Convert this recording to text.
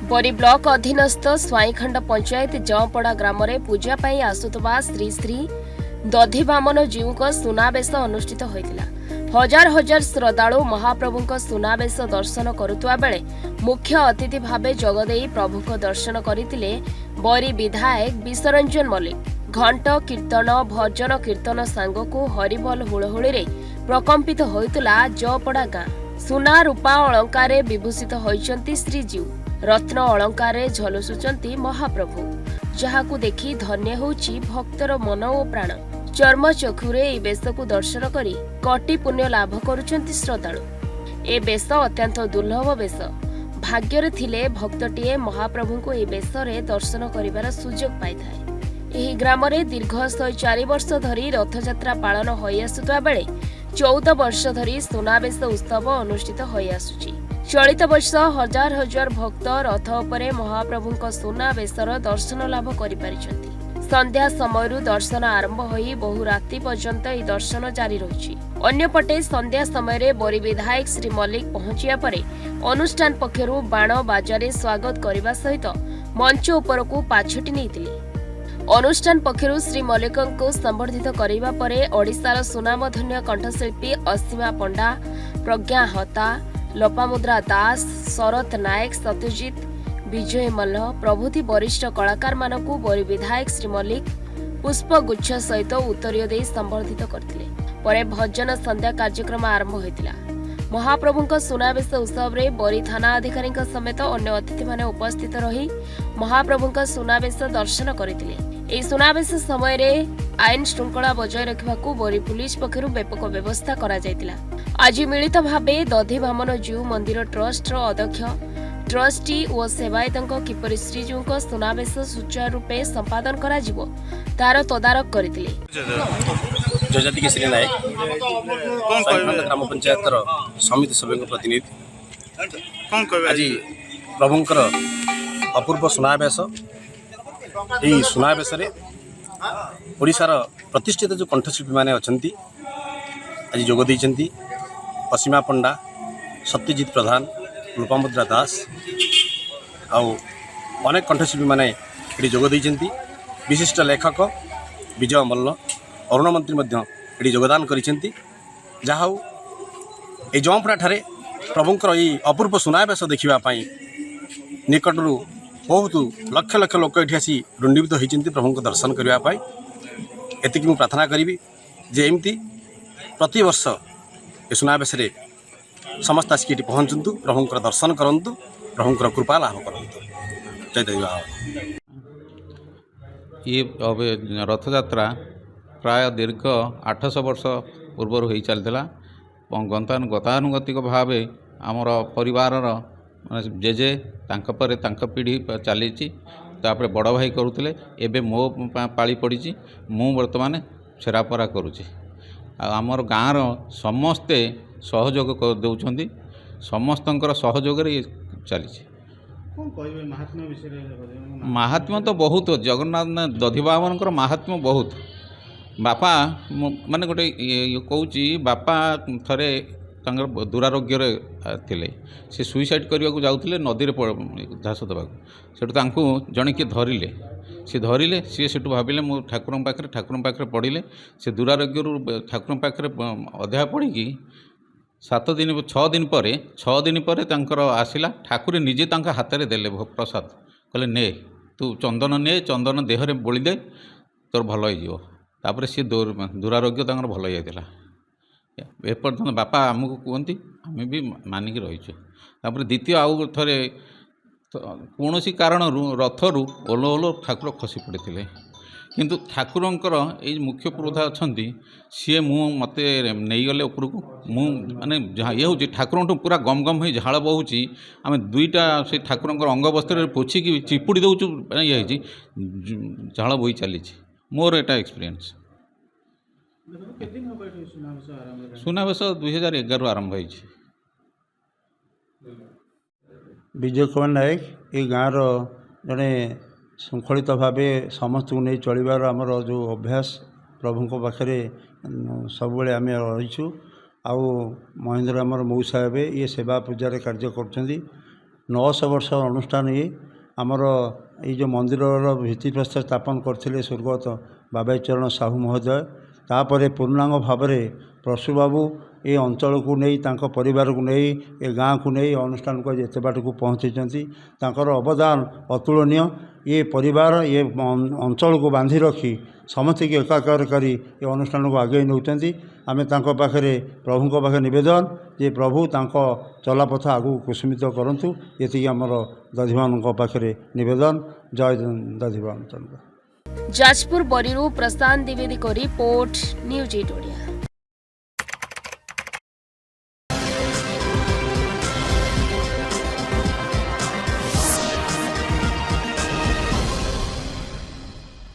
बरी ब्लॉक अधीनस्थ स्वाईखंड पंचायत जौपड़ा ग्राम में पूजा पाई आसुतबा श्री श्री दधिवामन जीव सुनावेश अनुष्ठित होता। हजार हजार श्रद्धालु महाप्रभु सुनावेश दर्शन करुवा बेले मुख्य अतिथि भाव जगदे प्रभु दर्शन करते बरी विधायक विश्वरंजन मल्लिक। घंट कीर्तन भजन कीर्तन सांगकु हरिबोल हुलहुली प्रकंपित होइतला जौपड़ा गाँ। सुना रूपा अलंकार विभूषित होइचंती श्रीजीव। रत्न अलंकार झलसुचंती महाप्रभु, जहाकु देखि धन्य होउची भक्तर मन ओ प्राण। चर्म चक्षुरे ए बेशकु दर्शन करी कोटि पुण्य लाभ करुचंती श्रद्धालु। ए बेश अत्यंत दुर्लभ बेश। भाग्ୟରେ थिले भक्तटीए महाप्रभु को ए बेशरे दर्शन करिवार सुजोग पाइथाय। एही ग्रामरे दीर्घ 104 वर्ष धरी रथयात्रा पालन होई आसुता बेले 14 वर्ष धरी सुनावेश उत्सव अनुष्ठित होई आसुची। चलित वर्ष हजार हजार भक्त रथ उपरे महाप्रभु सुनावेशर दर्शन लाभ करि परिछंती। संध्या समय दर्शन आरंभ होई बहु राति पर्यंत ई दर्शन जारी रहिछि। अन्यपटे संध्या समय बरी विधायक श्री मल्लिक पहुंचिया परे अनुष्ठान पक्षरु बाण बाजारे स्वागत करने सहित मंच उपरकू पाछोटी नेइतिले। अनुष्ठान पक्षरु श्री मल्लिक को संबर्धित करने परे ओडिशार सुनामधन्य कंठशिल्पी असीमा पंडा, प्रज्ञा हता, लोपामुद्रा दास, शरत नायक, सत्यजित, विजय मल्ल प्रभृति वरिष्ठ कलाकार मानकु बरी विधायक श्री मल्लिक पुष्पगुच्छ सहित उत्तरीय दे संबर्धित करथिले। परे भजन संध्या कार्यक्रम आरंभ होइतिला। महाप्रभुଙ୍କ सुनावेश उत्सव रे बरी थाना अधिकारी समेत अन्य अतिथि माने उपस्थित रही महाप्रभुଙ୍କ सुनावेश दर्शन करथिले। एही सुनावेश समय रे आईन श्रृंखला बजाय रखिबाकू बरी पुलिस पक्षरु व्यापक व्यवस्था करा जायतिला। आज मिलित भावे दधिवामन जीव मंदिर ट्रस्ट अध्यक्ष ट्रस्टी और सेवायतों किपरि श्रीजीव सुनावेश सुचारू रूपे संपादन करा जिवो तार तदारक करथिले। जजाति केशरी नायक ग्राम पंचायत समिति सभ्य प्रतिनिधि आज प्रभुंकर अपूर्व सुनावेश यही सुनावेश ओडिशार प्रतिष्ठित जो कंठशिल्पी माने अछंती आज जोग दैछंती। असीमा पंडा, सत्यजित प्रधान, लोपामुद्रा दास आउ अनेक कंठशिल्पी माने ये जोग दैछंती। विशिष्ट लेखक विजय मल्ल, अरुण मंत्री मध्य ये योगदान करिसेंती। जहा ए जौपड़ा ठारे प्रभुंकर ये अपूर्व सुनावेश देखिबा पई निकटरू बहुत लक्ष लक्ष लोक ये आसी रुंडीभूत होती प्रभु दर्शन करने। एतिक मु प्रार्थना करी जे एमती प्रति वर्ष ए सुनावेश समस्त आसिक पहुँचतु, प्रभुंकर दर्शन करंतु, प्रभुंकर कृपा लाभ करंतु। जय दैवा। ये रथयात्रा प्राय दीर्घ 800 वर्ष पूर्व हो चलता। गतानुगतिक भाव आमर परिवार जेजे तांक परे तांक पीढ़ी चली तापर बड़ भाई करुले। एबे मो पाली पड़ी मु वर्तमान छेरापरा करुँची। आमर गाँवर समस्ते सहयोग दौरान समस्तंकर सहयोग चली। महात्म्य तो बहुत जगन्नाथ दधिवामन महात्म्य बहुत। बापा माने गोटे कहूँ बापा थरे दुरारोग्य थिले, से सुइसाइड करने को जाते नदी में झास देवा से जड़े किए धरिले, सी धरिले सी से भाविले मु ठाकुर पाखे पढ़िले। से दुरारोग्य ठाकुर पाखे अध्याय पढ़ी 7 दिन 6 दिन पर आसला। ठाकुर निजे हाथ में देले प्रसाद, कहले ने तू चंदन ने चंदन देहरे बोली दे तोर भल हो। सी दुरारोग्य भल हो एपर्यंत बापा आमको कहती आम भी मानिक रहीचु। द्वितीय आउ थे कौन कारण रथरू ओलो ओलो ठाकुर खसी पड़ते किंतु ठाकुरंकर ये मुख्य पुरोधा अच्छा सी मत नहीं गले उपरक मु माने ये हूँ ठाकुर पूरा गम गम हो झाड़ बहुची। आम दुईटा से ठाकुरंकर अंग वस्त्र पोछिकी चिपुड़ी दौचु ये झाड़ बोही चली। मोर एटा एक्सपीरियंस। सुनावेश 2011 आरंभ हो। विजय कुमार नायक ये गाँव जड़े शृंखलित भाव समस्त को नहीं चलबार आमर जो अभ्यास प्रभु पाखे सब आम रहीचु। आउ महेंद्र आमर मौसा हे ये सेवा पूजार कार्य कर 900 ବର୍ଷ ଅନୁଷ୍ଠାନ ଇଏ ଆମର ଏଇ ଯେଉଁ ମନ୍ଦିରର ଭିତ୍ତିପ୍ରସ୍ତର ସ୍ଥାପନ କରିଥିଲେ ସ୍ୱର୍ଗତ ବାବାଜୀ ଚରଣ ସାହୁ ମହୋଦୟ। ତାପରେ ପୂର୍ଣ୍ଣାଙ୍ଗ ଭାବରେ ପ୍ରସୂବାବୁ ଏ ଅଞ୍ଚଳକୁ ନେଇ ତାଙ୍କ ପରିବାରକୁ ନେଇ ଏ ଗାଁକୁ ନେଇ ଅନୁଷ୍ଠାନକୁ ଆଜି ଏତେ ବାଟକୁ ପହଞ୍ଚିଛନ୍ତି। ତାଙ୍କର ଅବଦାନ ଅତୁଳନୀୟ। ଏ ପରିବାର ଏ ଅଞ୍ଚଳକୁ ବାନ୍ଧି ରଖି ସମସ୍ତଙ୍କୁ ଏକାକାର କରି ଏ ଅନୁଷ୍ଠାନକୁ ଆଗେଇ ନେଉଛନ୍ତି। ଆମେ ତାଙ୍କ ପାଖରେ ପ୍ରଭୁଙ୍କ ପାଖରେ ନିବେଦନ ଯେ ପ୍ରଭୁ ତାଙ୍କ ଚଲାପଥ ଆଗକୁ କୁସୁମିତ କରନ୍ତୁ। ଏତିକି ଆମର ଦଧିବାମାନଙ୍କ ପାଖରେ ନିବେଦନ। ଜୟ ଦଧିବାମ ଚନ୍ଦ୍ର। ଯାଜପୁର ବରୀରୁ ପ୍ରଶାନ୍ତ ଦ୍ୱିବେଦୀଙ୍କ ରିପୋର୍ଟ, ନ୍ୟୁଜ୍ 8 ଓଡ଼ିଆ।